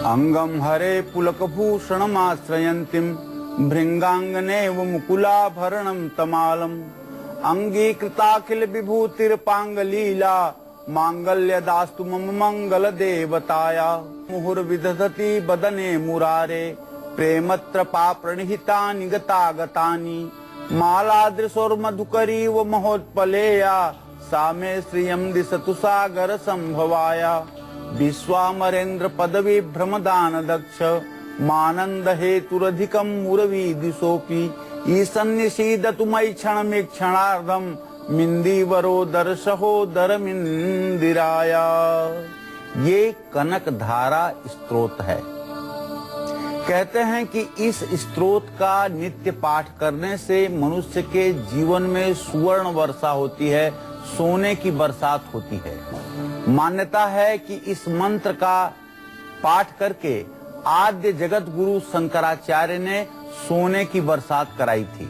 अंगम हरे पुलकभूषणमाश्रयन्तीं भृंगांगनेव मुकुलाभरणं तमालम् अंगीकृताखिल विभूतिर्पांगलीला मांगल्यदास्तु मम मंगल देवताया मुहुर्विदधति बदने मुरारे प्रेमत्रपा प्रणिहितानि गतागतानि मालादृशोर्मधुकरी व महोत्पलेया सा मे श्रियं दिशतु सागर संभवाया विश्वामरेन्द्र पदवी भ्रमदान दक्ष मानंद हेतुरधिकं मुरवी दिशोपि ईसन्निषीदतु मयि क्षणमीक्षणार्धं मिंदीवरो दर्शहोदरमिंदिराया। ये कनक धारा स्तोत्र है। कहते हैं कि इस स्तोत्र का नित्य पाठ करने से मनुष्य के जीवन में सुवर्ण वर्षा होती है, सोने की बरसात होती है। मान्यता है कि इस मंत्र का पाठ करके आद्य जगत गुरु शंकराचार्य ने सोने की बरसात कराई थी।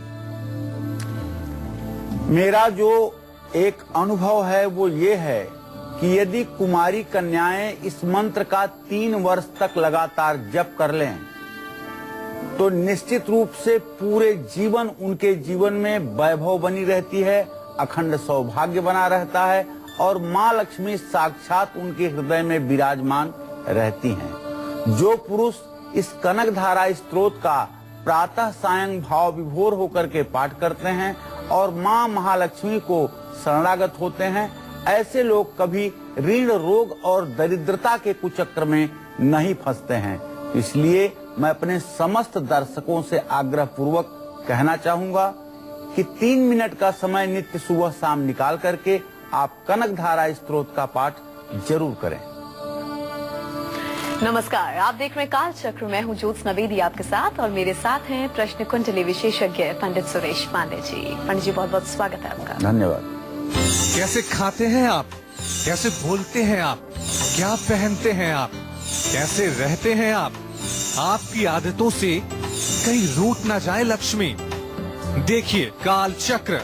मेरा जो एक अनुभव है वो ये है कि यदि कुमारी कन्याएं इस मंत्र का 3 वर्ष तक लगातार जप कर लें तो निश्चित रूप से पूरे जीवन उनके जीवन में वैभव बनी रहती है, अखंड सौभाग्य बना रहता है और माँ लक्ष्मी साक्षात उनके हृदय में विराजमान रहती हैं। जो पुरुष इस कनक धारा स्तोत्र का प्रातः सायं भाव विभोर होकर के पाठ करते हैं और माँ महालक्ष्मी को शरणागत होते हैं, ऐसे लोग कभी ऋण रोग और दरिद्रता के कुचक्र में नहीं फंसते हैं। इसलिए मैं अपने समस्त दर्शकों से आग्रह पूर्वक कहना चाहूंगा कि 3 मिनट का समय नित्य सुबह शाम निकाल करके आप कनक धारा स्तोत्र का पाठ जरूर करें। नमस्कार, आप देख रहे हैं काल चक्र। मैं हूं ज्योत्सना बेदी आपके साथ और मेरे साथ हैं प्रश्न कुंडली विशेषज्ञ पंडित सुरेश पांडे जी। पंडित जी, बहुत बहुत स्वागत है आपका। धन्यवाद। कैसे खाते हैं आप, कैसे बोलते हैं आप, क्या पहनते हैं आप, कैसे रहते हैं आप, आपकी आदतों से कहीं रूठ ना जाए लक्ष्मी। देखिए काल चक्र।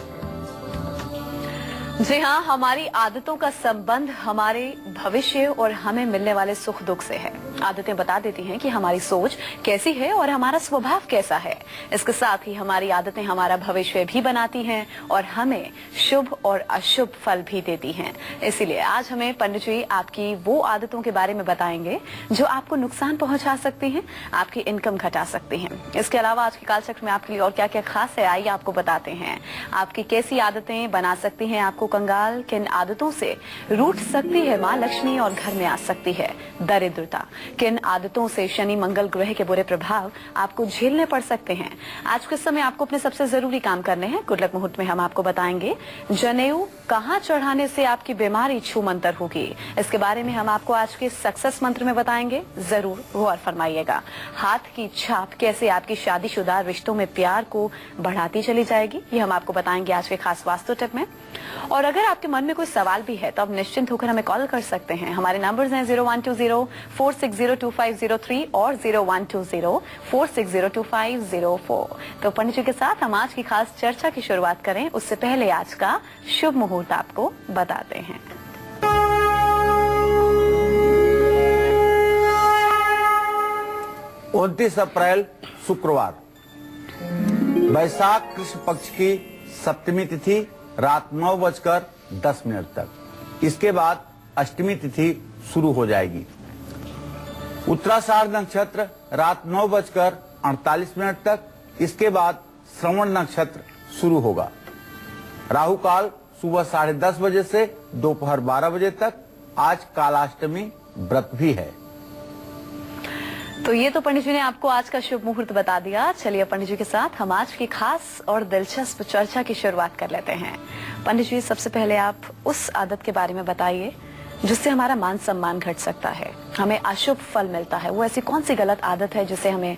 जी हाँ, हमारी आदतों का संबंध हमारे भविष्य और हमें मिलने वाले सुख दुख से है। आदतें बता देती हैं कि हमारी सोच कैसी है और हमारा स्वभाव कैसा है। इसके साथ ही हमारी आदतें हमारा भविष्य भी बनाती हैं और हमें शुभ और अशुभ फल भी देती हैं। इसीलिए आज हमें पंडित जी आपकी वो आदतों के बारे में बताएंगे जो आपको नुकसान पहुंचा सकती हैं, आपकी इनकम घटा सकती हैं। इसके अलावा आज के कालचक्र में आपके लिए और क्या क्या खास है, आइए आपको बताते हैं। आपकी कैसी आदतें बना सकती हैं आपको कंगाल, किन आदतों से रूठ सकती है माँ लक्ष्मी और घर में आ सकती है दरिद्रता, किन आदतों से शनि मंगल ग्रह के बुरे प्रभाव आपको झेलने पड़ सकते हैं। आज के समय आपको अपने सबसे जरूरी काम करने हैं। गुड लक मुहूर्त में हम आपको बताएंगे जनेऊ कहाँ चढ़ाने से आपकी बीमारी छूमंतर होगी। इसके बारे में हम आपको आज के सक्सेस मंत्र में बताएंगे, जरूर गौर फरमाइएगा। हाथ की छाप कैसे आपकी शादीशुदा रिश्तों में प्यार को बढ़ाती चली जाएगी, ये हम आपको बताएंगे आज के खास वास्तु टिप में। और अगर आपके मन में कोई सवाल भी है तो आप निश्चिंत होकर हमें कॉल कर सकते हैं। हमारे नंबर्स हैं 0120-460-2503 और 0120-460-2504। तो पंडित जी के साथ हम आज की खास चर्चा की शुरुआत करें उससे पहले आज का शुभ मुहूर्त आपको बताते हैं। 29 अप्रैल शुक्रवार, वैशाख कृष्ण पक्ष की सप्तमी तिथि रात 9:10 तक। इसके बाद अष्टमी तिथि शुरू हो जाएगी। उत्तराषाढ़ नक्षत्र रात 9:48 तक। इसके बाद श्रवण नक्षत्र शुरू होगा। राहु काल सुबह 10:30 बजे से दोपहर 12 बजे तक। आज कालाष्टमी व्रत भी है। तो ये तो पंडित जी ने आपको आज का शुभ मुहूर्त बता दिया। चलिए पंडित जी के साथ हम आज की खास और दिलचस्प चर्चा की शुरुआत कर लेते हैं। पंडित जी, सबसे पहले आप उस आदत के बारे में बताइए जिससे हमारा मान सम्मान घट सकता है, हमें अशुभ फल मिलता है। वो ऐसी कौन सी गलत आदत है जिसे हमें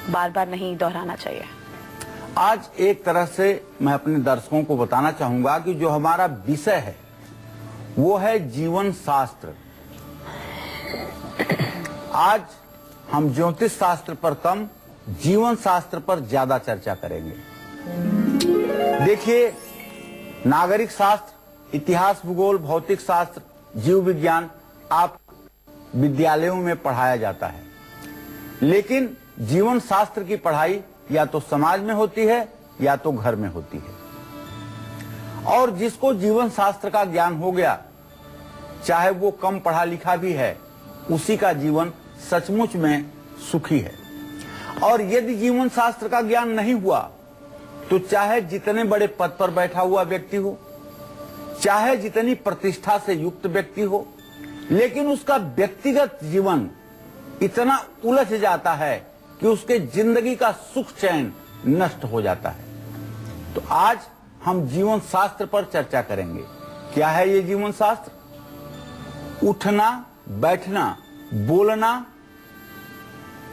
बार बार नहीं दोहराना चाहिए? आज एक तरह से मैं अपने दर्शकों को बताना चाहूंगा कि जो हमारा विषय है वो है जीवन शास्त्र। आज हम ज्योतिष शास्त्र पर कम, जीवन शास्त्र पर ज्यादा चर्चा करेंगे। देखिए, नागरिक शास्त्र, इतिहास, भूगोल, भौतिक शास्त्र, जीव विज्ञान, आप विद्यालयों में पढ़ाया जाता है, लेकिन जीवन शास्त्र की पढ़ाई या तो समाज में होती है या तो घर में होती है। और जिसको जीवन शास्त्र का ज्ञान हो गया, चाहे वो कम पढ़ा लिखा भी है, उसी का जीवन सचमुच में सुखी है। और यदि जीवन शास्त्र का ज्ञान नहीं हुआ तो चाहे जितने बड़े पद पर बैठा हुआ व्यक्ति हो, चाहे जितनी प्रतिष्ठा से युक्त व्यक्ति हो, लेकिन उसका व्यक्तिगत जीवन इतना उलझ जाता है कि उसके जिंदगी का सुख चैन नष्ट हो जाता है। तो आज हम जीवन शास्त्र पर चर्चा करेंगे। क्या है ये जीवन शास्त्र? उठना, बैठना, बोलना,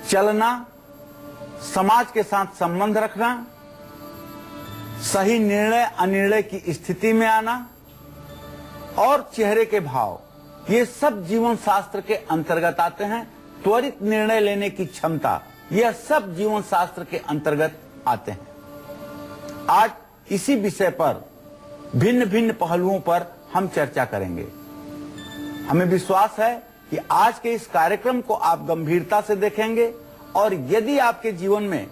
चलना, समाज के साथ संबंध रखना, सही निर्णय अनिर्णय की स्थिति में आना और चेहरे के भाव, ये सब जीवन शास्त्र के अंतर्गत आते हैं। त्वरित निर्णय लेने की क्षमता, यह सब जीवन शास्त्र के अंतर्गत आते हैं। आज इसी विषय पर भिन्न भिन्न पहलुओं पर हम चर्चा करेंगे। हमें विश्वास है कि आज के इस कार्यक्रम को आप गंभीरता से देखेंगे और यदि आपके जीवन में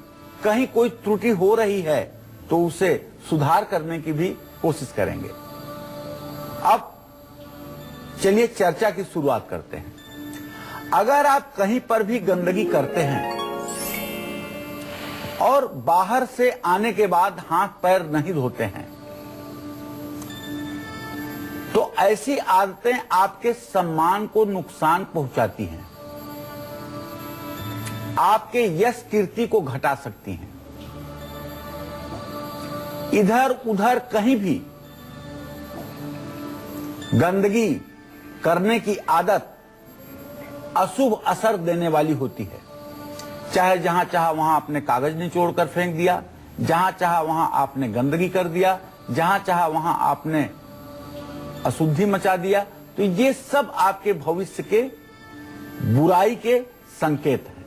कहीं कोई त्रुटि हो रही है तो उसे सुधार करने की भी कोशिश करेंगे। अब चलिए चर्चा की शुरुआत करते हैं। अगर आप कहीं पर भी गंदगी करते हैं और बाहर से आने के बाद हाथ पैर नहीं धोते हैं, तो ऐसी आदतें आपके सम्मान को नुकसान पहुंचाती हैं, आपके यश कीर्ति को घटा सकती हैं। इधर उधर कहीं भी गंदगी करने की आदत अशुभ असर देने वाली होती है। चाहे जहां चाहा वहां आपने कागज निचोड़कर फेंक दिया, जहां चाहा वहां आपने गंदगी कर दिया, जहां चाहा वहां आपने अशुद्धि मचा दिया, तो ये सब आपके भविष्य के बुराई के संकेत हैं।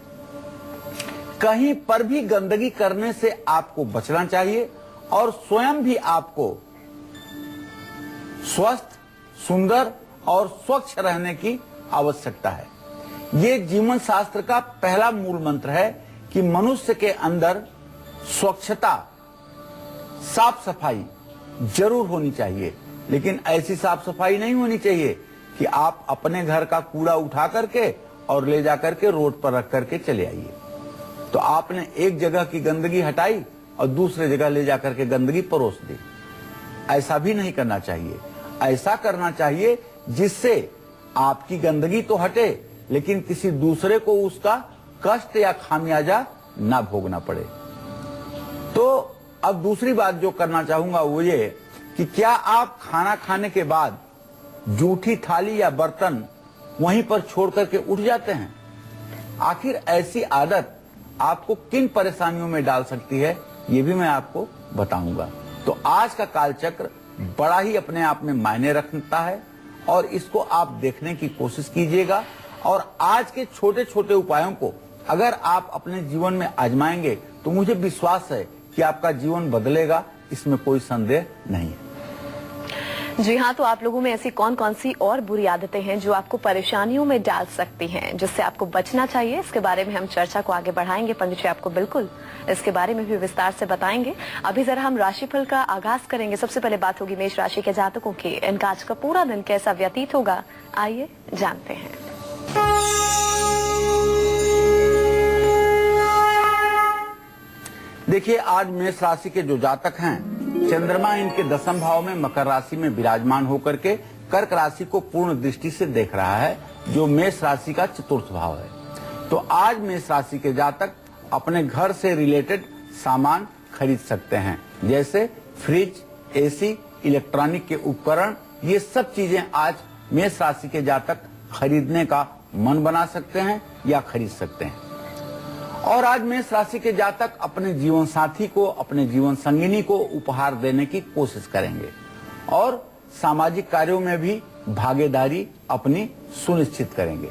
कहीं पर भी गंदगी करने से आपको बचना चाहिए और स्वयं भी आपको स्वस्थ, सुंदर और स्वच्छ रहने की आवश्यकता है। ये जीवन शास्त्र का पहला मूल मंत्र है कि मनुष्य के अंदर स्वच्छता, साफ सफाई जरूर होनी चाहिए, लेकिन ऐसी साफ सफाई नहीं होनी चाहिए कि आप अपने घर का कूड़ा उठा करके और ले जा करके रोड पर रख करके चले आइए। तो आपने एक जगह की गंदगी हटाई और दूसरे जगह ले जा करके गंदगी परोस दी। ऐसा भी नहीं करना चाहिए। ऐसा करना चाहिए जिससे आपकी गंदगी तो हटे, लेकिन किसी दूसरे को उसका कष्ट या खामियाजा ना भोगना पड़े। तो अब दूसरी बात जो करना चाहूंगा वो ये कि क्या आप खाना खाने के बाद जूठी थाली या बर्तन वहीं पर छोड़ करके उठ जाते हैं? आखिर ऐसी आदत आपको किन परेशानियों में डाल सकती है, ये भी मैं आपको बताऊंगा। तो आज का कालचक्र बड़ा ही अपने आप में मायने रखता है और इसको आप देखने की कोशिश कीजिएगा। और आज के छोटे छोटे उपायों को अगर आप अपने जीवन में आजमाएंगे तो मुझे विश्वास है कि आपका जीवन बदलेगा, इसमें कोई संदेह नहीं है। जी हाँ, तो आप लोगों में ऐसी कौन कौन सी और बुरी आदतें हैं जो आपको परेशानियों में डाल सकती हैं, जिससे आपको बचना चाहिए, इसके बारे में हम चर्चा को आगे बढ़ाएंगे। पंडित जी आपको बिल्कुल इसके बारे में भी विस्तार से बताएंगे। अभी जरा हम राशिफल का आगाज करेंगे। सबसे पहले बात होगी मेष राशि के जातकों की। इनका आज का पूरा दिन कैसा व्यतीत होगा, आइए जानते हैं। देखिए, आज मेष राशि के जो जातक हैं, चंद्रमा इनके दसम भाव में मकर राशि में विराजमान होकर के कर्क राशि को पूर्ण दृष्टि से देख रहा है, जो मेष राशि का चतुर्थ भाव है। तो आज मेष राशि के जातक अपने घर से रिलेटेड सामान खरीद सकते हैं, जैसे फ्रिज, एसी, इलेक्ट्रॉनिक के उपकरण, ये सब चीजें आज मेष राशि के जातक खरीदने का मन बना सकते हैं या खरीद सकते हैं। और आज मेष राशि के जातक अपने जीवन साथी को, अपने जीवन संगिनी को उपहार देने की कोशिश करेंगे और सामाजिक कार्यों में भी भागीदारी अपनी सुनिश्चित करेंगे।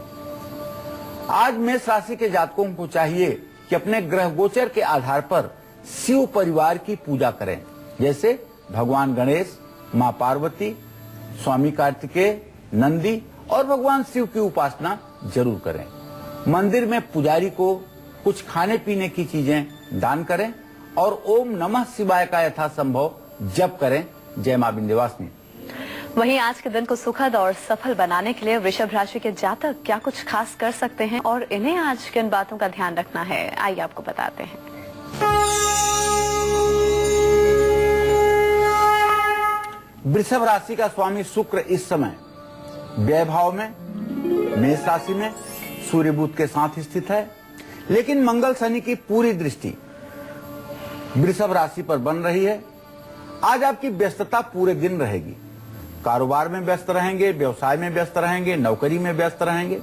आज मेष राशि के जातकों को चाहिए कि अपने ग्रह गोचर के आधार पर शिव परिवार की पूजा करें, जैसे भगवान गणेश, माँ पार्वती, स्वामी कार्तिकेय, नंदी और भगवान शिव की उपासना जरूर करें। मंदिर में पुजारी को कुछ खाने पीने की चीजें दान करें और ओम नमः शिवाय का यथासंभव जप करें। जय मां विंध्यवासिनी। वहीं आज के दिन को सुखद और सफल बनाने के लिए वृषभ राशि के जातक क्या कुछ खास कर सकते हैं और इन्हें आज किन बातों का ध्यान रखना है, आइए आपको बताते हैं। वृषभ राशि का स्वामी शुक्र इस समय व्यय भाव में मेष राशि में सूर्य बुध के साथ स्थित है, लेकिन मंगल शनि की पूरी दृष्टि वृषभ राशि पर बन रही है। आज आपकी व्यस्तता पूरे दिन रहेगी। कारोबार में व्यस्त रहेंगे, व्यवसाय में व्यस्त रहेंगे, नौकरी में व्यस्त रहेंगे।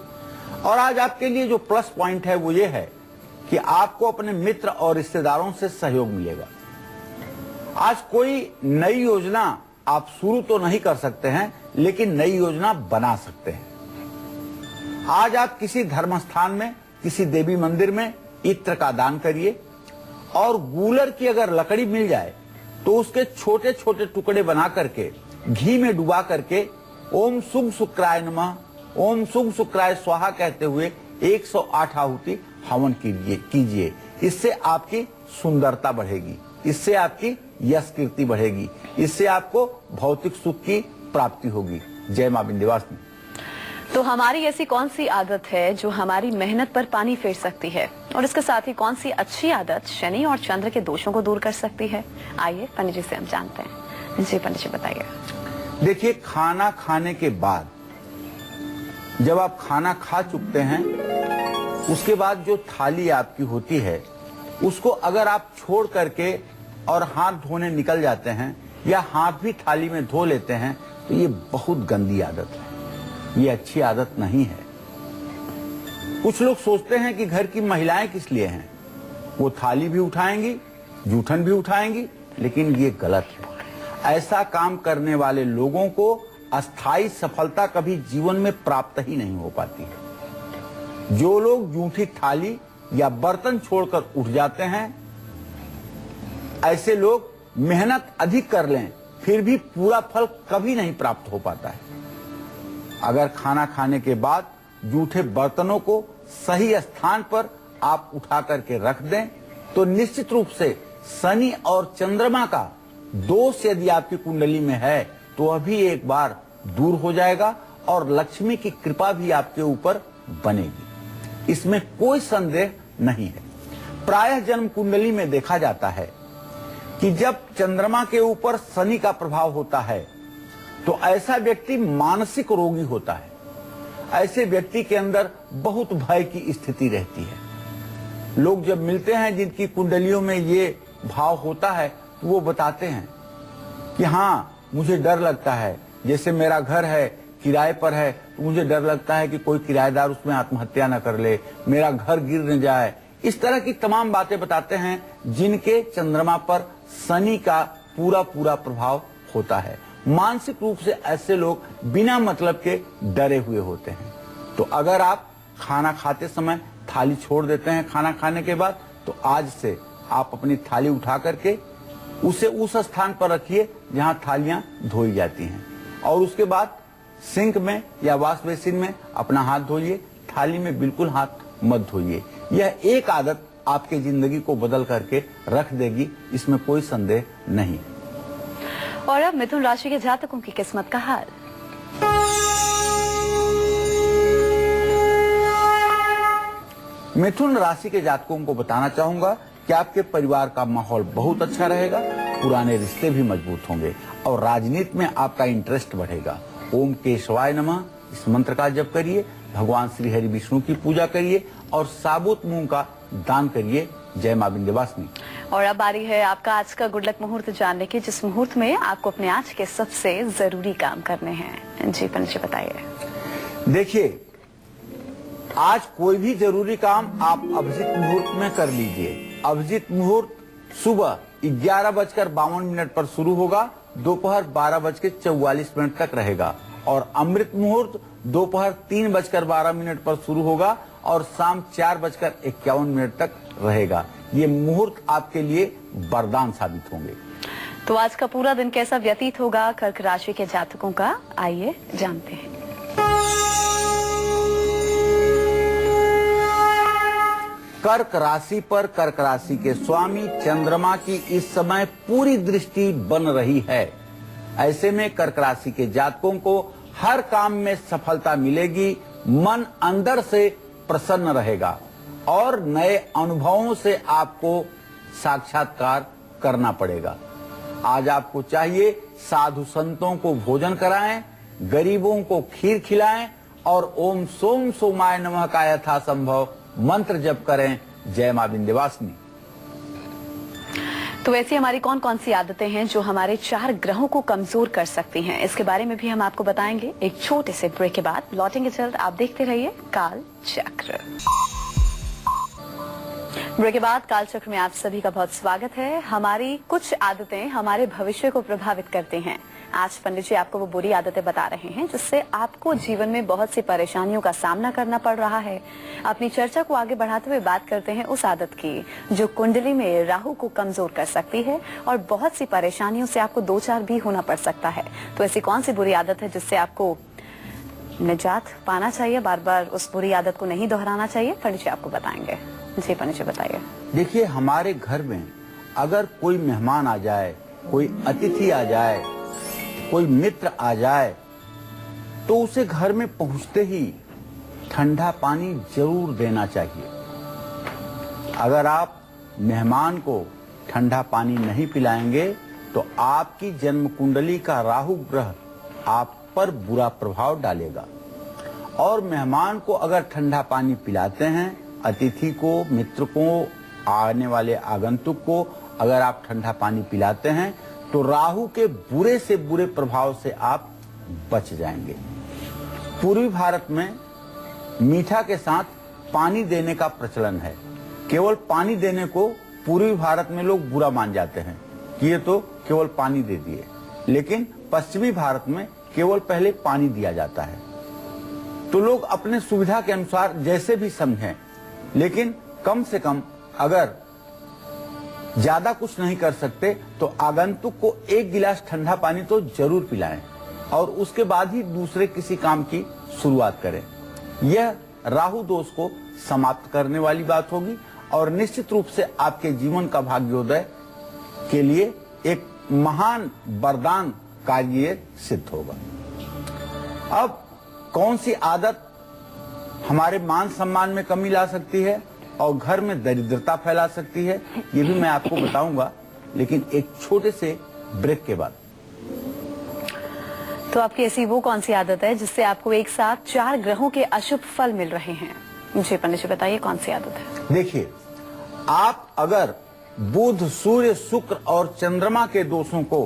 और आज आपके लिए जो प्लस पॉइंट है वो ये है कि आपको अपने मित्र और रिश्तेदारों से सहयोग मिलेगा। आज कोई नई योजना आप शुरू तो नहीं कर सकते हैं, लेकिन नई योजना बना सकते हैं। आज आप किसी धर्म स्थान में, किसी देवी मंदिर में इत्र का दान करिए और गूलर की अगर लकड़ी मिल जाए तो उसके छोटे छोटे टुकड़े बना करके घी में डुबा करके ओम शुभ शुक्राय नमः, ओम शुभ शुक्राय स्वाहा कहते हुए 108 आहुति हवन कीजिए। इससे आपकी सुंदरता बढ़ेगी, इससे आपकी यश कीर्ति बढ़ेगी, इससे आपको भौतिक सुख की प्राप्ति होगी। जय मां विंध्यवासिनी। तो हमारी ऐसी कौन सी आदत है जो हमारी मेहनत पर पानी फेर सकती है, और इसके साथ ही कौन सी अच्छी आदत शनि और चंद्र के दोषों को दूर कर सकती है, आइए पंडित जी से हम जानते हैं। जी पंडित जी बताइए। देखिए, खाना खाने के बाद जब आप खाना खा चुकते हैं, उसके बाद जो थाली आपकी होती है उसको अगर आप छोड़ करके और हाथ धोने निकल जाते हैं या हाथ भी थाली में धो लेते हैं तो ये बहुत गंदी आदत है, ये अच्छी आदत नहीं है। कुछ लोग सोचते हैं कि घर की महिलाएं किस लिए हैं, वो थाली भी उठाएंगी, जूठन भी उठाएंगी, लेकिन ये गलत है। ऐसा काम करने वाले लोगों को अस्थायी सफलता कभी जीवन में प्राप्त ही नहीं हो पाती है। जो लोग जूठी थाली या बर्तन छोड़कर उठ जाते हैं, ऐसे लोग मेहनत अधिक कर लें फिर भी पूरा फल कभी नहीं प्राप्त हो पाता है। अगर खाना खाने के बाद जूठे बर्तनों को सही स्थान पर आप उठा करके रख दें तो निश्चित रूप से शनि और चंद्रमा का दोष यदि आपकी कुंडली में है तो अभी एक बार दूर हो जाएगा और लक्ष्मी की कृपा भी आपके ऊपर बनेगी, इसमें कोई संदेह नहीं है। प्रायः जन्म कुंडली में देखा जाता है कि जब चंद्रमा के ऊपर शनि का प्रभाव होता है तो ऐसा व्यक्ति मानसिक रोगी होता है। ऐसे व्यक्ति के अंदर बहुत भय की स्थिति रहती है। लोग जब मिलते हैं जिनकी कुंडलियों में ये भाव होता है तो वो बताते हैं कि हाँ, मुझे डर लगता है, जैसे मेरा घर है किराए पर है तो मुझे डर लगता है कि कोई किराएदार उसमें आत्महत्या न कर ले, मेरा घर गिर न जाए। इस तरह की तमाम बातें बताते हैं जिनके चंद्रमा पर शनि का पूरा प्रभाव होता है। मानसिक रूप से ऐसे लोग बिना मतलब के डरे हुए होते हैं। तो अगर आप खाना खाते समय थाली छोड़ देते हैं खाना खाने के बाद, तो आज से आप अपनी थाली उठा करके उसे उस स्थान पर रखिए जहां थालियां धोई जाती हैं और उसके बाद सिंक में या वॉश बेसिन में अपना हाथ धोइए, थाली में बिल्कुल हाथ मत धोइए। यह एक आदत आपके जिंदगी को बदल करके रख देगी, इसमें कोई संदेह नहीं। और अब मिथुन राशि के जातकों की किस्मत का हाल। मिथुन राशि के जातकों को बताना चाहूंगा कि आपके परिवार का माहौल बहुत अच्छा रहेगा, पुराने रिश्ते भी मजबूत होंगे और राजनीति में आपका इंटरेस्ट बढ़ेगा। ओम केशवाय नमः इस मंत्र का जप करिए, भगवान श्री हरि विष्णु की पूजा करिए और साबुत मूंग का दान करिए। जय मां विंध्यवासिनी। और अब बारी है आपका आज का गुड लक मुहूर्त जानने की, जिस मुहूर्त में आपको अपने आज के सबसे जरूरी काम करने हैं। जी पंडित जी बताइए। देखिए, आज कोई भी जरूरी काम आप अभिजीत मुहूर्त में कर लीजिए। अभिजीत मुहूर्त सुबह 11:52 पर शुरू होगा, दोपहर 12:44 तक रहेगा और अमृत मुहूर्त दोपहर 3:12 पर शुरू होगा और शाम 4:51 तक रहेगा। ये मुहूर्त आपके लिए वरदान साबित होंगे। तो आज का पूरा दिन कैसा व्यतीत होगा कर्क राशि के जातकों का, आइए जानते हैं। कर्क राशि पर कर्क राशि के स्वामी चंद्रमा की इस समय पूरी दृष्टि बन रही है। ऐसे में कर्क राशि के जातकों को हर काम में सफलता मिलेगी, मन अंदर से प्रसन्न रहेगा और नए अनुभवों से आपको साक्षात्कार करना पड़ेगा। आज आपको चाहिए साधु संतों को भोजन कराएं, गरीबों को खीर खिलाएं और ओम सोम सोमाय नमः का यथासंभव मंत्र जप करें। जय मां विंध्यवासिनी। तो ऐसी हमारी कौन कौन सी आदतें हैं जो हमारे 4 ग्रहों को कमजोर कर सकती हैं, इसके बारे में भी हम आपको बताएंगे एक छोटे से ब्रेक के बाद। लौटेंगे जल्द, आप देखते रहिए काल चक्र। ब्रेक के बाद काल चक्र में आप सभी का बहुत स्वागत है। हमारी कुछ आदतें हमारे भविष्य को प्रभावित करती हैं। आज पंडित जी आपको वो बुरी आदतें बता रहे हैं जिससे आपको जीवन में बहुत सी परेशानियों का सामना करना पड़ रहा है। अपनी चर्चा को आगे बढ़ाते हुए बात करते हैं उस आदत की जो कुंडली में राहु को कमजोर कर सकती है और बहुत सी परेशानियों से आपको 2-4 भी होना पड़ सकता है। तो ऐसी कौन सी बुरी आदत है जिससे आपको निजात पाना चाहिए, बार बार उस बुरी आदत को नहीं दोहराना चाहिए? पंडित जी आपको बताएंगे। जी पंडित जी बताइए। देखिए, हमारे घर में अगर कोई मेहमान आ जाए, कोई अतिथि आ जाए, कोई मित्र आ जाए तो उसे घर में पहुंचते ही ठंडा पानी जरूर देना चाहिए। अगर आप मेहमान को ठंडा पानी नहीं पिलाएंगे तो आपकी जन्म कुंडली का राहु ग्रह आप पर बुरा प्रभाव डालेगा। और मेहमान को अगर ठंडा पानी पिलाते हैं, अतिथि को, मित्र को, आने वाले आगंतुक को अगर आप ठंडा पानी पिलाते हैं तो राहु के बुरे से बुरे प्रभाव से आप बच जाएंगे। पूर्वी भारत में मीठा के साथ पानी देने का प्रचलन है। केवल पानी देने को पूर्वी भारत में लोग बुरा मान जाते हैं कि ये तो केवल पानी दे दिए, लेकिन पश्चिमी भारत में केवल पहले पानी दिया जाता है। तो लोग अपने सुविधा के अनुसार जैसे भी समझें, लेकिन कम से कम अगर ज्यादा कुछ नहीं कर सकते तो आगंतुक को 1 गिलास ठंडा पानी तो जरूर पिलाएं और उसके बाद ही दूसरे किसी काम की शुरुआत करें। यह राहु दोष को समाप्त करने वाली बात होगी और निश्चित रूप से आपके जीवन का भाग्योदय के लिए एक महान वरदान कार्य सिद्ध होगा। अब कौन सी आदत हमारे मान सम्मान में कमी ला सकती है और घर में दरिद्रता फैला सकती है, ये भी मैं आपको बताऊंगा, लेकिन एक छोटे से ब्रेक के बाद। तो आपकी ऐसी वो कौन सी आदत है जिससे आपको एक साथ 4 ग्रहों के अशुभ फल मिल रहे हैं? मुझे पंडित जी बताइए कौन सी आदत है। देखिए, आप अगर बुध, सूर्य, शुक्र और चंद्रमा के दोषों को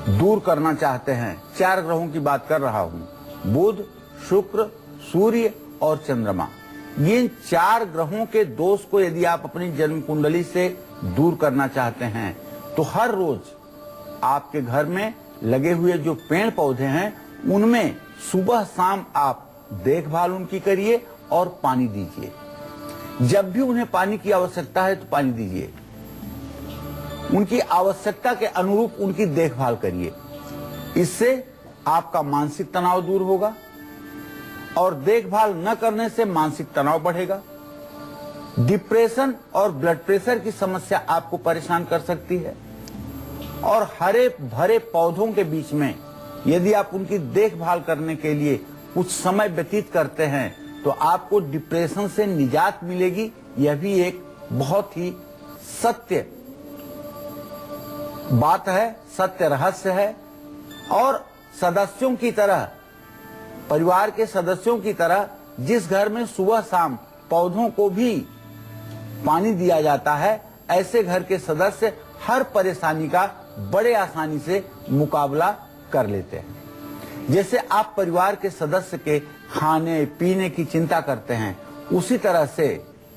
दूर करना चाहते हैं, 4 ग्रहों की बात कर रहा हूं, बुध, शुक्र, सूर्य और चंद्रमा, ये 4 ग्रहों के दोष को यदि आप अपनी जन्म कुंडली से दूर करना चाहते हैं तो हर रोज आपके घर में लगे हुए जो पेड़ पौधे हैं उनमें सुबह शाम आप देखभाल उनकी करिए और पानी दीजिए। जब भी उन्हें पानी की आवश्यकता है तो पानी दीजिए, उनकी आवश्यकता के अनुरूप उनकी देखभाल करिए। इससे आपका मानसिक तनाव दूर होगा और देखभाल न करने से मानसिक तनाव बढ़ेगा। डिप्रेशन और ब्लड प्रेशर की समस्या आपको परेशान कर सकती है और हरे भरे पौधों के बीच में यदि आप उनकी देखभाल करने के लिए कुछ समय व्यतीत करते हैं तो आपको डिप्रेशन से निजात मिलेगी। यह भी एक बहुत ही सत्य बात है, सत्य रहस्य है। और सदस्यों की तरह, परिवार के सदस्यों की तरह जिस घर में सुबह शाम पौधों को भी पानी दिया जाता है, ऐसे घर के सदस्य हर परेशानी का बड़े आसानी से मुकाबला कर लेते हैं। जैसे आप परिवार के सदस्य के खाने पीने की चिंता करते हैं, उसी तरह से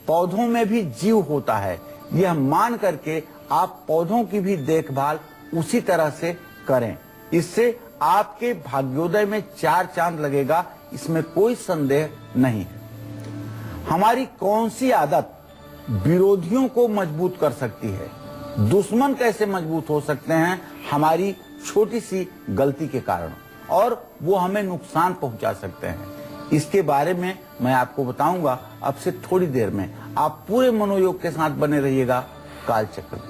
पौधों में भी जीव होता है। यह मान करके आप पौधों की भी देखभाल उसी तरह से करें। इससे आपके भाग्योदय में 4 चांद लगेगा, इसमें कोई संदेह नहीं है। हमारी कौन सी आदत विरोधियों को मजबूत कर सकती है? दुश्मन कैसे मजबूत हो सकते हैं? हमारी छोटी सी गलती के कारण, और वो हमें नुकसान पहुंचा सकते हैं। इसके बारे में मैं आपको बताऊंगा अब से थोड़ी देर में। आप पूरे मनोयोग के साथ बने रहिएगा कालचक्र में।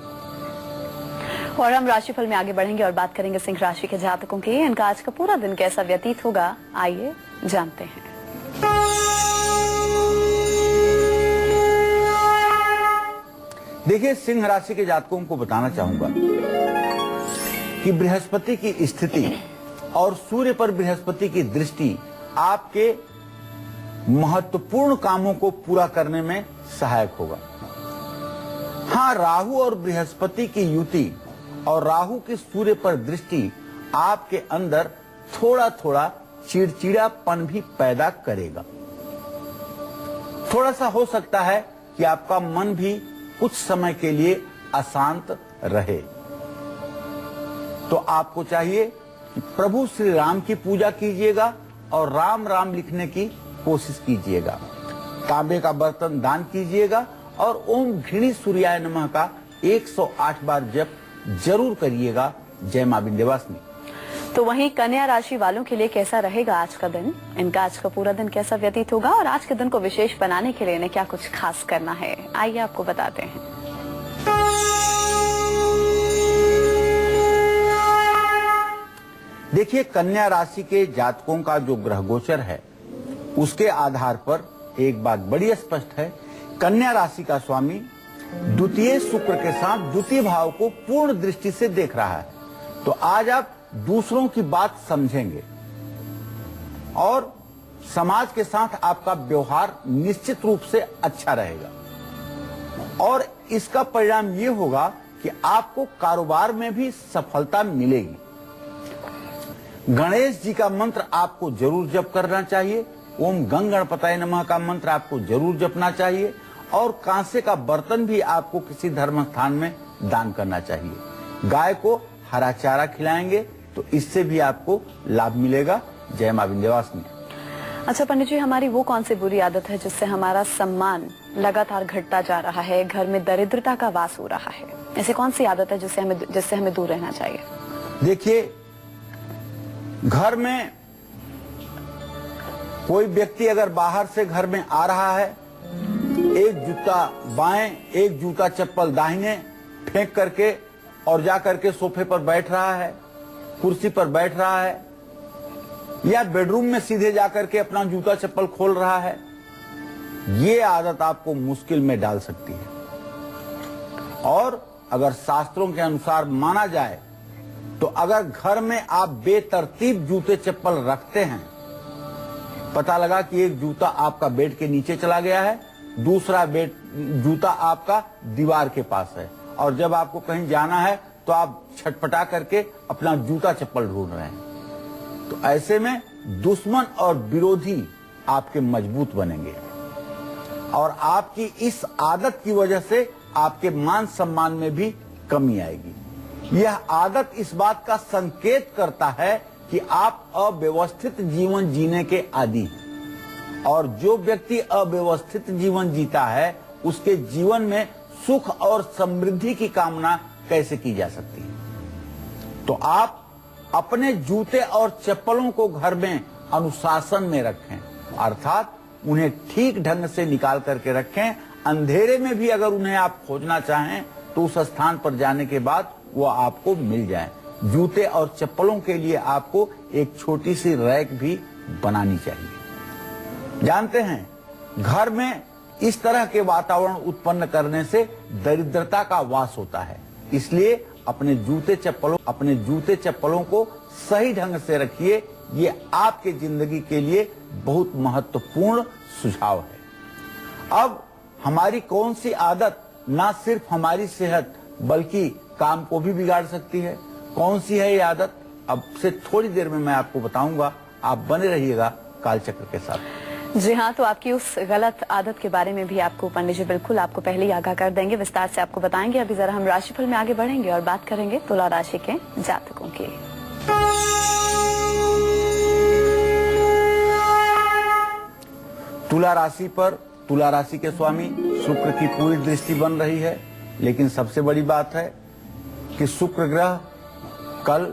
और हम राशिफल में आगे बढ़ेंगे और बात करेंगे सिंह राशि के जातकों की। इनका आज का पूरा दिन कैसा व्यतीत होगा, आइए जानते हैं। देखिए, सिंह राशि के जातकों को बताना चाहूंगा कि बृहस्पति की स्थिति और सूर्य पर बृहस्पति की दृष्टि आपके महत्वपूर्ण कामों को पूरा करने में सहायक होगा। हाँ, राहु और बृहस्पति की युति और राहु की सूर्य पर दृष्टि आपके अंदर थोड़ा थोड़ा चिड़चिड़ापन भी पैदा करेगा। थोड़ा सा हो सकता है कि आपका मन भी कुछ समय के लिए अशांत रहे। तो आपको चाहिए कि प्रभु श्री राम की पूजा कीजिएगा और राम राम लिखने की कोशिश कीजिएगा। तांबे का बर्तन दान कीजिएगा और ओम घृणी सूर्याय नमः का 108 बार जप जरूर करिएगा। जय मां विंध्यवासिनी। तो वहीं कन्या राशि वालों के लिए कैसा रहेगा आज का दिन? इनका आज का पूरा दिन कैसा व्यतीत होगा और आज के दिन को विशेष बनाने के लिए इन्हें क्या कुछ खास करना है, आइए आपको बताते हैं। देखिए, कन्या राशि के जातकों का जो ग्रह गोचर है उसके आधार पर एक बात बड़ी स्पष्ट है। कन्या राशि का स्वामी द्वितीय शुक्र के साथ द्वितीय भाव को पूर्ण दृष्टि से देख रहा है। तो आज आप दूसरों की बात समझेंगे और समाज के साथ आपका व्यवहार निश्चित रूप से अच्छा रहेगा और इसका परिणाम ये होगा कि आपको कारोबार में भी सफलता मिलेगी। गणेश जी का मंत्र आपको जरूर जप करना चाहिए। ओम गंग गणपताय नमः का मंत्र आपको जरूर जपना चाहिए और कांसे का बर्तन भी आपको किसी धर्म स्थान में दान करना चाहिए। गाय को हरा चारा खिलाएंगे तो इससे भी आपको लाभ मिलेगा। जय मां विंध्यवासिनी। अच्छा पंडित जी, हमारी वो कौन सी बुरी आदत है जिससे हमारा सम्मान लगातार घटता जा रहा है, घर में दरिद्रता का वास हो रहा है? ऐसी कौन सी आदत है जिससे हमें दूर रहना चाहिए? देखिए, घर में कोई व्यक्ति अगर बाहर से घर में आ रहा है, एक जूता बाएं एक जूता चप्पल दाहिने फेंक करके और जा करके सोफे पर बैठ रहा है, कुर्सी पर बैठ रहा है या बेडरूम में सीधे जाकर के अपना जूता चप्पल खोल रहा है, ये आदत आपको मुश्किल में डाल सकती है। और अगर शास्त्रों के अनुसार माना जाए तो अगर घर में आप बेतरतीब जूते चप्पल रखते हैं, पता लगा कि एक जूता आपका बेड के नीचे चला गया है, दूसरा जूता आपका दीवार के पास है और जब आपको कहीं जाना है तो आप छटपटा करके अपना जूता चप्पल ढूंढ रहे हैं, तो ऐसे में दुश्मन और विरोधी आपके मजबूत बनेंगे और आपकी इस आदत की वजह से आपके मान सम्मान में भी कमी आएगी। यह आदत इस बात का संकेत करता है कि आप अव्यवस्थित जीवन जीने के आदी हैं और जो व्यक्ति अव्यवस्थित जीवन जीता है उसके जीवन में सुख और समृद्धि की कामना कैसे की जा सकती है? तो आप अपने जूते और चप्पलों को घर में अनुशासन में रखें, अर्थात उन्हें ठीक ढंग से निकाल करके रखें। अंधेरे में भी अगर उन्हें आप खोजना चाहें तो उस स्थान पर जाने के बाद वो आपको मिल जाए। जूते और चप्पलों के लिए आपको एक छोटी सी रैक भी बनानी चाहिए। जानते हैं, घर में इस तरह के वातावरण उत्पन्न करने से दरिद्रता का वास होता है, इसलिए अपने जूते चप्पलों को सही ढंग से रखिए। ये आपके जिंदगी के लिए बहुत महत्वपूर्ण सुझाव है। अब हमारी कौन सी आदत ना सिर्फ हमारी सेहत बल्कि काम को भी बिगाड़ सकती है, कौन सी है ये आदत, अब से थोड़ी देर में मैं आपको बताऊंगा। आप बने रहिएगा कालचक्र के साथ। जी हाँ, तो आपकी उस गलत आदत के बारे में भी आपको पंडित जी बिल्कुल आपको पहले ही आगाह कर देंगे, विस्तार से आपको बताएंगे। अभी जरा हम राशिफल में आगे बढ़ेंगे और बात करेंगे तुला राशि के जातकों की। तुला राशि पर तुला राशि के स्वामी शुक्र की पूरी दृष्टि बन रही है, लेकिन सबसे बड़ी बात है कि शुक्र ग्रह कल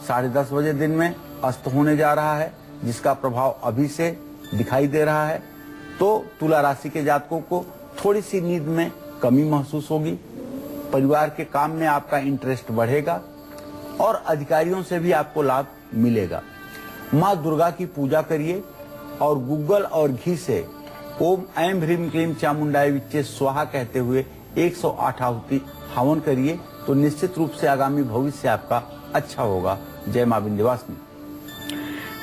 10:30 बजे दिन में अस्त होने जा रहा है, जिसका प्रभाव अभी से दिखाई दे रहा है। तो तुला राशि के जातकों को थोड़ी सी नींद में कमी महसूस होगी, परिवार के काम में आपका इंटरेस्ट बढ़ेगा और अधिकारियों से भी आपको लाभ मिलेगा। माँ दुर्गा की पूजा करिए और गूगल और घी से ओम ऐं ह्रीं क्लीं चामुंडाय विच्चे स्वाहा कहते हुए 108 आहुति हवन करिए, तो निश्चित रूप से आगामी भविष्य आपका अच्छा होगा। जय मां विंध्यवासिनी।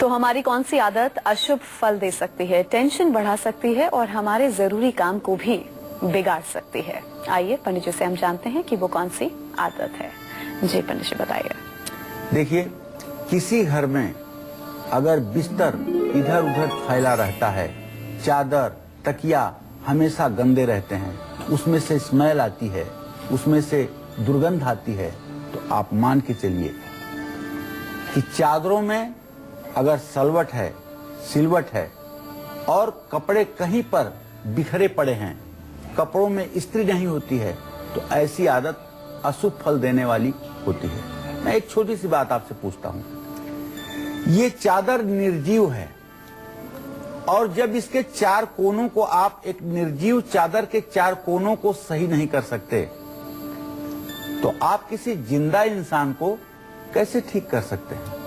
तो हमारी कौन सी आदत अशुभ फल दे सकती है, टेंशन बढ़ा सकती है और हमारे जरूरी काम को भी बिगाड़ सकती है? आइए पंडित जी से हम जानते हैं कि वो कौन सी आदत है। जी पंडित जी बताइए। देखिए, किसी घर में अगर बिस्तर इधर उधर फैला रहता है, चादर तकिया हमेशा गंदे रहते हैं, उसमें से स्मेल आती है, उसमें से दुर्गंध आती है, तो आप मान के चलिए कि चादरों में अगर सलवट है, सिलवट है और कपड़े कहीं पर बिखरे पड़े हैं, कपड़ों में इस्त्री नहीं होती है, तो ऐसी आदत अशुभ फल देने वाली होती है। मैं एक छोटी सी बात आपसे पूछता हूं, ये चादर निर्जीव है और जब इसके चार कोनों को आप एक निर्जीव चादर के चार कोनों को सही नहीं कर सकते, तो आप किसी जिंदा इंसान को कैसे ठीक कर सकते हैं?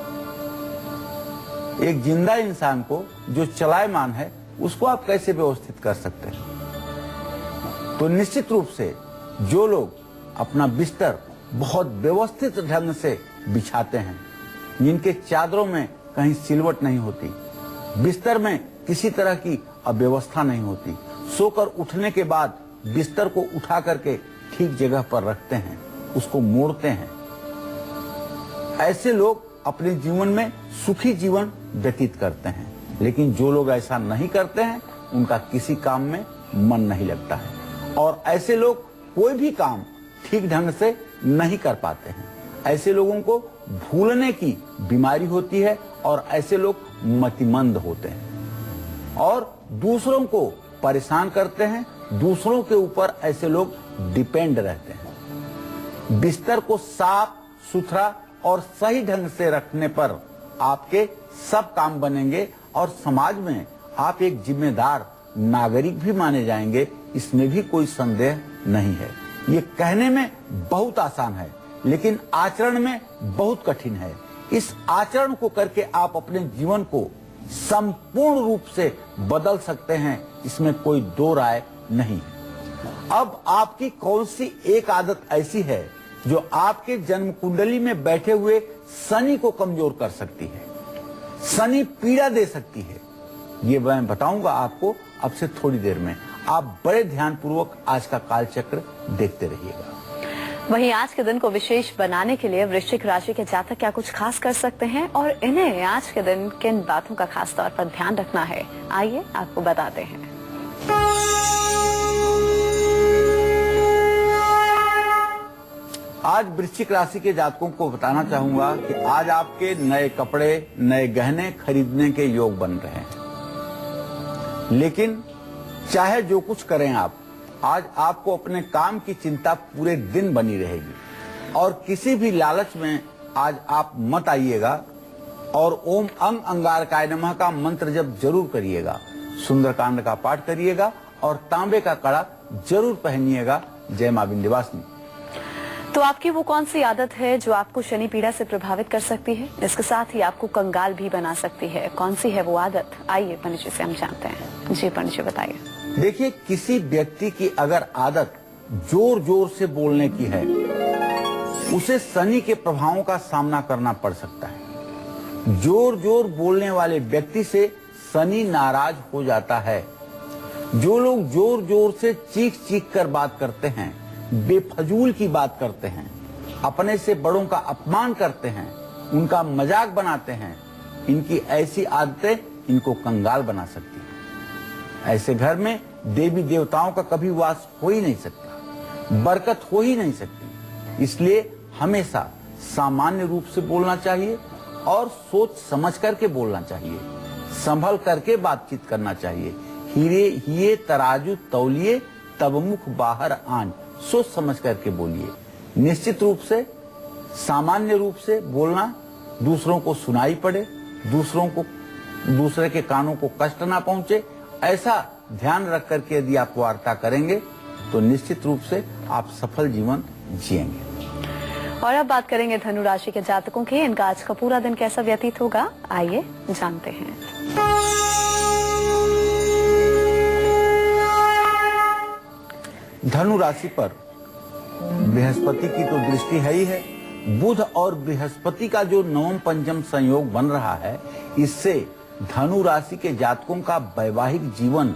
एक जिंदा इंसान को जो चलायमान है, उसको आप कैसे व्यवस्थित कर सकते हैं? तो निश्चित रूप से जो लोग अपना बिस्तर बहुत व्यवस्थित ढंग से बिछाते हैं, जिनके चादरों में कहीं सिलवट नहीं होती, बिस्तर में किसी तरह की अव्यवस्था नहीं होती, सोकर उठने के बाद बिस्तर को उठा करके ठीक जगह पर रखते हैं, उसको मोड़ते हैं, ऐसे लोग अपने जीवन में सुखी जीवन व्यतीत करते हैं। लेकिन जो लोग ऐसा नहीं करते हैं, उनका किसी काम में मन नहीं लगता है और ऐसे लोग कोई भी काम ठीक ढंग से नहीं कर पाते हैं। ऐसे लोगों को भूलने की बीमारी होती है और ऐसे लोग मतिमंद होते हैं और दूसरों को परेशान करते हैं, दूसरों के ऊपर ऐसे लोग डिपेंड रहते हैं। बिस्तर को साफ सुथरा और सही ढंग से रखने पर आपके सब काम बनेंगे और समाज में आप एक जिम्मेदार नागरिक भी माने जाएंगे, इसमें भी कोई संदेह नहीं है। ये कहने में बहुत आसान है, लेकिन आचरण में बहुत कठिन है। इस आचरण को करके आप अपने जीवन को संपूर्ण रूप से बदल सकते हैं, इसमें कोई दो राय नहीं है। अब आपकी कौन सी एक आदत ऐसी है जो आपके जन्म कुंडली में बैठे हुए शनि को कमजोर कर सकती है, शनि पीड़ा दे सकती है, ये मैं बताऊंगा आपको अब से थोड़ी देर में। आप बड़े ध्यानपूर्वक आज का कालचक्र देखते रहिएगा। वहीं आज के दिन को विशेष बनाने के लिए वृश्चिक राशि के जातक क्या कुछ खास कर सकते हैं और इन्हें आज के दिन किन बातों का खास तौर पर ध्यान रखना है, आइए आपको बताते हैं। आज वृश्चिक राशि के जातकों को बताना चाहूंगा कि आज आपके नए कपड़े, नए गहने खरीदने के योग बन रहे हैं। लेकिन चाहे जो कुछ करें आप, आज आपको अपने काम की चिंता पूरे दिन बनी रहेगी और किसी भी लालच में आज आप मत आइएगा और ओम अंग अंगारकाय नमः का मंत्र जब जरूर करिएगा, सुंदरकांड का पाठ करिएगा और तांबे का कड़ा जरूर पहनिएगा। जय मां विंध्यवासिनी। तो आपकी वो कौन सी आदत है जो आपको शनि पीड़ा से प्रभावित कर सकती है, इसके साथ ही आपको कंगाल भी बना सकती है? कौन सी है वो आदत, आइए पंडित जी से हम जानते हैं। जी पंडित जी बताइए। देखिए, किसी व्यक्ति की अगर आदत जोर जोर से बोलने की है, उसे शनि के प्रभावों का सामना करना पड़ सकता है। जोर जोर बोलने वाले व्यक्ति से शनि नाराज हो जाता है। जो लोग जोर जोर से चीख चीख कर बात करते हैं, बेफजूल की बात करते हैं, अपने से बड़ों का अपमान करते हैं, उनका मजाक बनाते हैं, इनकी ऐसी आदतें इनको कंगाल बना सकती हैं। ऐसे घर में देवी देवताओं का कभी वास हो ही नहीं सकता, बरकत हो ही नहीं सकती। इसलिए हमेशा सामान्य रूप से बोलना चाहिए और सोच समझ करके बोलना चाहिए, संभल करके बातचीत करना चाहिए। हीरे हिये तराजू तौलिए, तब मुख बाहर आन, सोच समझ करके बोलिए। निश्चित रूप से सामान्य रूप से बोलना, दूसरों को सुनाई पड़े, दूसरे के कानों को कष्ट ना पहुंचे, ऐसा ध्यान रख करके यदि आप वार्ता करेंगे तो निश्चित रूप से आप सफल जीवन जिएंगे। और अब बात करेंगे धनु राशि के जातकों की। इनका आज का पूरा दिन कैसा व्यतीत होगा, आइए जानते हैं। धनु राशि पर बृहस्पति की तो दृष्टि है ही है। बुध और बृहस्पति का जो नवम पंचम संयोग बन रहा है, इससे धनु राशि के जातकों का वैवाहिक जीवन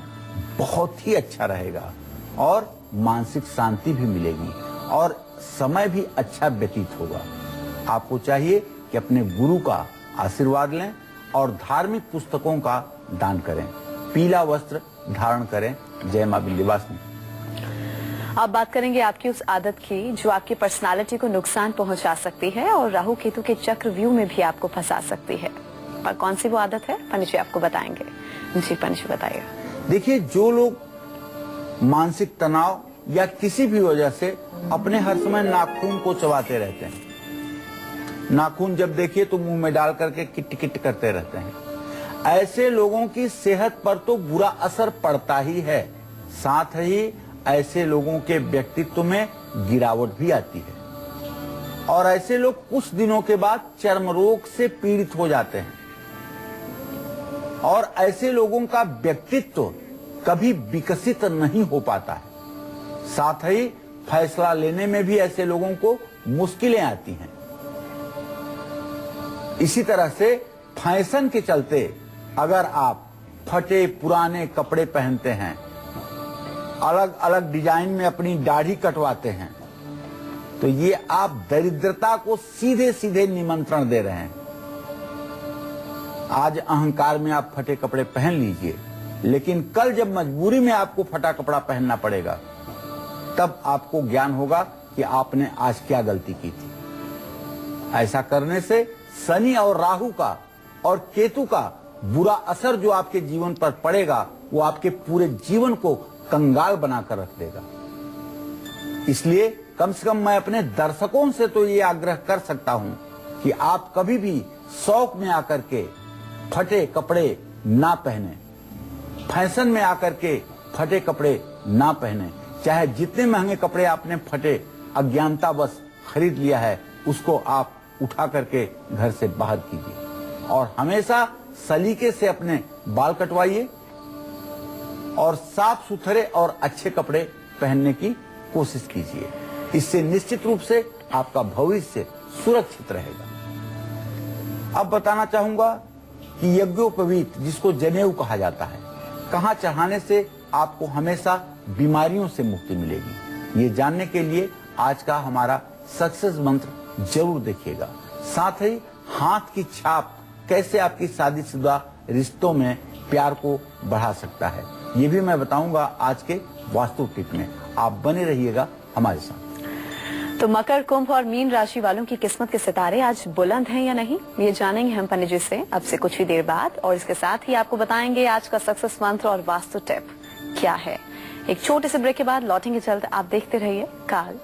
बहुत ही अच्छा रहेगा और मानसिक शांति भी मिलेगी और समय भी अच्छा व्यतीत होगा। आपको चाहिए कि अपने गुरु का आशीर्वाद लें और धार्मिक पुस्तकों का दान करें, पीला वस्त्र धारण करें। जय मां विंध्यवासिनी। अब बात करेंगे आपकी उस आदत की जो आपकी पर्सनालिटी को नुकसान पहुंचा सकती है और राहु केतु के चक्रव्यूह में भी आपको फंसा सकती है। पर कौन सी वो आदत है, पंडित जी आपको बताएंगे। जी पंडित जी बताइए। देखिए, जो लोग मानसिक तनाव या किसी भी वजह से अपने हर समय नाखून को चबाते रहते हैं, नाखून जब देखिए तो मुंह में डाल करके किट किट करते रहते हैं, ऐसे लोगों की सेहत पर तो बुरा असर पड़ता ही है, साथ ही ऐसे लोगों के व्यक्तित्व में गिरावट भी आती है और ऐसे लोग कुछ दिनों के बाद चर्म रोग से पीड़ित हो जाते हैं और ऐसे लोगों का व्यक्तित्व कभी विकसित नहीं हो पाता है। साथ ही फैसला लेने में भी ऐसे लोगों को मुश्किलें आती हैं। इसी तरह से फैशन के चलते अगर आप फटे पुराने कपड़े पहनते हैं, अलग अलग डिजाइन में अपनी दाढ़ी कटवाते हैं, तो ये आप दरिद्रता को सीधे सीधे निमंत्रण दे रहे हैं। आज अहंकार में आप फटे कपड़े पहन लीजिए, लेकिन कल जब मजबूरी में आपको फटा कपड़ा पहनना पड़ेगा, तब आपको ज्ञान होगा कि आपने आज क्या गलती की थी। ऐसा करने से शनि और राहु का और केतु का बुरा असर जो आपके जीवन पर पड़ेगा, वो आपके पूरे जीवन को कंगाल बनाकर रख देगा। इसलिए कम से कम मैं अपने दर्शकों से तो ये आग्रह कर सकता हूं कि आप कभी भी शौक में आकर के फटे कपड़े ना पहने, फैशन में आकर के फटे कपड़े ना पहने। चाहे जितने महंगे कपड़े आपने फटे अज्ञानतावश खरीद लिया है, उसको आप उठा करके घर से बाहर कीजिए और हमेशा सलीके से अपने बाल कटवाइए और साफ सुथरे और अच्छे कपड़े पहनने की कोशिश कीजिए। इससे निश्चित रूप से आपका भविष्य सुरक्षित रहेगा। अब बताना चाहूंगा कि यज्ञोपवीत, जिसको जनेऊ कहा जाता है, कहाँ चढ़ाने से आपको हमेशा बीमारियों से मुक्ति मिलेगी। ये जानने के लिए आज का हमारा सक्सेस मंत्र जरूर देखिएगा। साथ ही हाथ की छाप कैसे आपकी शादीशुदा रिश्तों में प्यार को बढ़ा सकता है, ये भी मैं बताऊंगा आज के वास्तु टिप में। आप बने रहिएगा हमारे साथ। तो मकर, कुंभ और मीन राशि वालों की किस्मत के सितारे आज बुलंद हैं या नहीं, ये जानेंगे हम पंडित जी से अब से कुछ ही देर बाद। और इसके साथ ही आपको बताएंगे आज का सक्सेस मंत्र और वास्तु टिप क्या है। एक छोटे से ब्रेक के बाद लौटेंगे जल्द। आप देखते रहिए काल।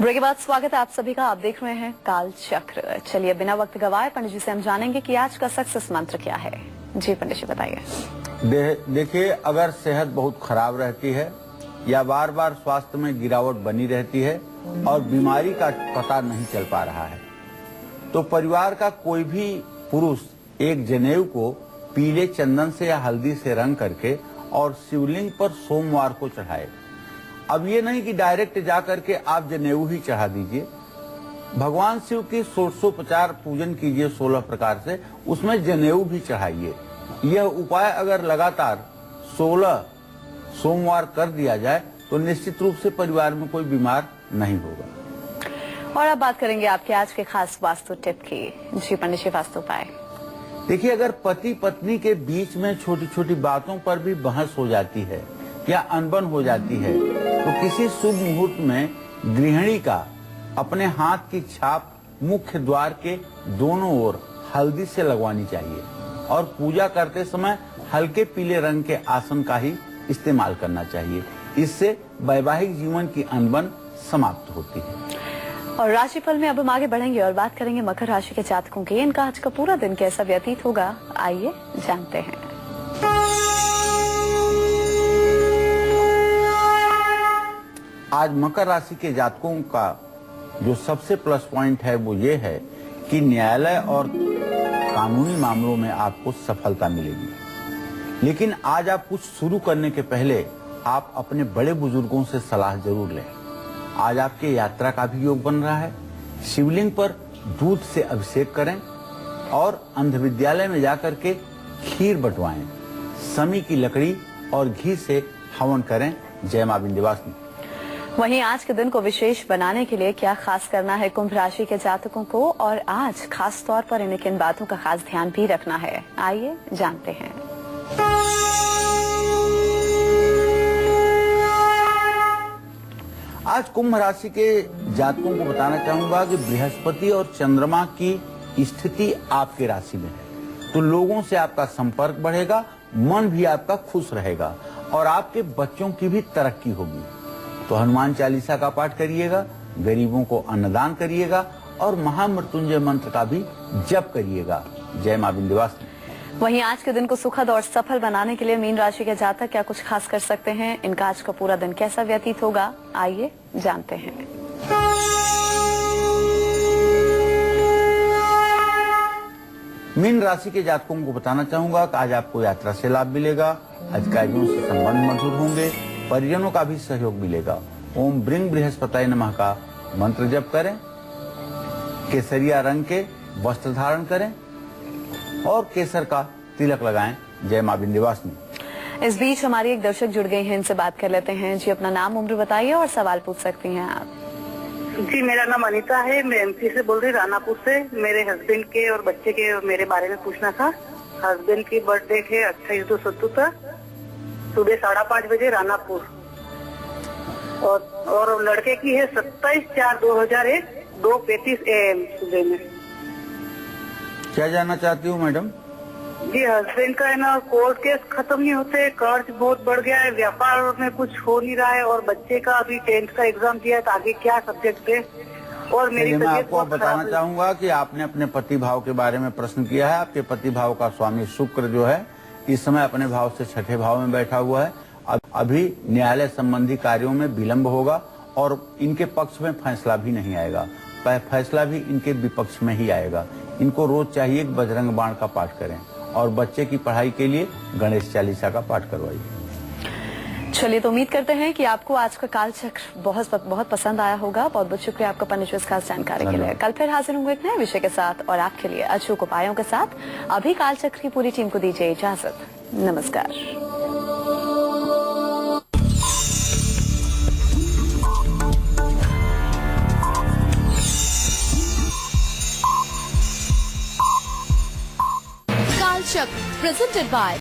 ब्रेक के बाद स्वागत है आप सभी का। आप देख रहे हैं काल चक्र। चलिए बिना वक्त गवाए पंडित जी से हम जानेंगे कि आज का सक्सेस मंत्र क्या है। जी पंडित जी बताइए। देखिए, अगर सेहत बहुत खराब रहती है या बार बार स्वास्थ्य में गिरावट बनी रहती है और बीमारी का पता नहीं चल पा रहा है, तो परिवार का कोई भी पुरुष एक जनेऊ को पीले चंदन से या हल्दी से रंग करके और शिवलिंग पर सोमवार को चढ़ाए। अब ये नहीं कि डायरेक्ट जा करके आप जनेऊ ही चढ़ा दीजिए। भगवान शिव की 1650 पूजन कीजिए 16 प्रकार से, उसमें जनेऊ भी चढ़ाइए। यह उपाय अगर लगातार 16 सोमवार कर दिया जाए तो निश्चित रूप से परिवार में कोई बीमार नहीं होगा। और अब बात करेंगे आपके आज के खास वास्तु टिप की। जी पंडित जी, वास्तु उपाय। देखिए, अगर पति पत्नी के बीच में छोटी छोटी बातों पर भी बहस हो जाती है या अनबन हो जाती है, तो किसी शुभ मुहूर्त में गृहिणी का अपने हाथ की छाप मुख्य द्वार के दोनों ओर हल्दी से लगवानी चाहिए और पूजा करते समय हल्के पीले रंग के आसन का ही इस्तेमाल करना चाहिए। इससे वैवाहिक जीवन की अनबन समाप्त होती है। और राशिफल में अब हम आगे बढ़ेंगे और बात करेंगे मकर राशि के जातकों की। इनका आज का पूरा दिन कैसा व्यतीत होगा, आइए जानते हैं। आज मकर राशि के जातकों का जो सबसे प्लस पॉइंट है वो ये है कि न्यायालय और कानूनी मामलों में आपको सफलता मिलेगी। लेकिन आज आप कुछ शुरू करने के पहले आप अपने बड़े बुजुर्गों से सलाह जरूर लें। आज आपके यात्रा का भी योग बन रहा है। शिवलिंग पर दूध से अभिषेक करें और अंध विद्यालय में जाकर के खीर बंटवाएं। समी की लकड़ी और घी से हवन करें। जय मां विंध्यवासिनी। वहीं आज के दिन को विशेष बनाने के लिए क्या खास करना है कुंभ राशि के जातकों को, और आज खास तौर पर इन किन बातों का खास ध्यान भी रखना है, आइए जानते हैं। आज कुंभ राशि के जातकों को बताना चाहूंगा कि बृहस्पति और चंद्रमा की स्थिति आपके राशि में है, तो लोगों से आपका संपर्क बढ़ेगा, मन भी आपका खुश रहेगा और आपके बच्चों की भी तरक्की होगी। तो हनुमान चालीसा का पाठ करिएगा, गरीबों को अन्नदान करिएगा और महामृत्युंजय मंत्र का भी जप करिएगा। जय मां विंध्यवासिनी। वहीं आज के दिन को सुखद और सफल बनाने के लिए मीन राशि के जातक क्या कुछ खास कर सकते हैं, इनका आज का पूरा दिन कैसा व्यतीत होगा, आइए जानते हैं। मीन राशि के जातकों को बताना चाहूंगा कि आज आपको यात्रा से लाभ मिलेगा। अधिकारियों से संबंध मधुर होंगे, परिजनों का भी सहयोग मिलेगा। ओम ब्रिंग बृहस्पताय नमः का मंत्र जप करें, केसरिया रंग के वस्त्र धारण करें और केसर का तिलक लगाएं। जय मां विंध्यवासिनी। इस बीच हमारी एक दर्शक जुड़ गई हैं, इनसे बात कर लेते हैं। जी, अपना नाम उम्र बताइए और सवाल पूछ सकती हैं आप। जी, मेरा नाम अनीता है, मैं एमपी से बोल रही, रानापुर से। मेरे हस्बैंड के और बच्चे के और मेरे बारे में पूछना था। हस्बैंड की बर्थ डेट है 28/2/77, सुबह 5:30 बजे, रानापुर। और लड़के की है 27/4/2001, 2:35 AM सुबह में। क्या जानना चाहती हूँ मैडम? जी, हस्बैंड का है ना, कोर्ट केस खत्म नहीं होते, कर्ज बहुत बढ़ गया है, व्यापार में कुछ हो नहीं रहा है, और बच्चे का अभी 10th का एग्जाम दिया है, तो आगे क्या सब्जेक्ट है। और मेरी मैं तबीयत आपको बहुत बताना खराब है। चाहूंगा कि आपने अपने पति भाव के बारे में प्रश्न किया है। आपके पति भाव का स्वामी शुक्र जो है इस समय अपने भाव से छठे भाव में बैठा हुआ है। अभी न्यायालय संबंधी कार्यों में विलंब होगा और इनके पक्ष में फैसला भी नहीं आएगा, फैसला भी इनके विपक्ष में ही आएगा। इनको रोज चाहिए कि बजरंग बाण का पाठ करें और बच्चे की पढ़ाई के लिए गणेश चालीसा का पाठ करवाइए। चलिए, तो उम्मीद करते हैं कि आपको आज का कालचक्र बहुत पसंद आया होगा। बहुत बहुत शुक्रिया आपका पंडित जी, इस खास जानकारी के लिए। कल फिर हाजिर होंगे एक नए विषय के साथ और आपके लिए अचूक उपायों के साथ। अभी कालचक्र की पूरी टीम को दीजिए इजाजत। नमस्कार। कालचक्र प्रेजेंटेड बाय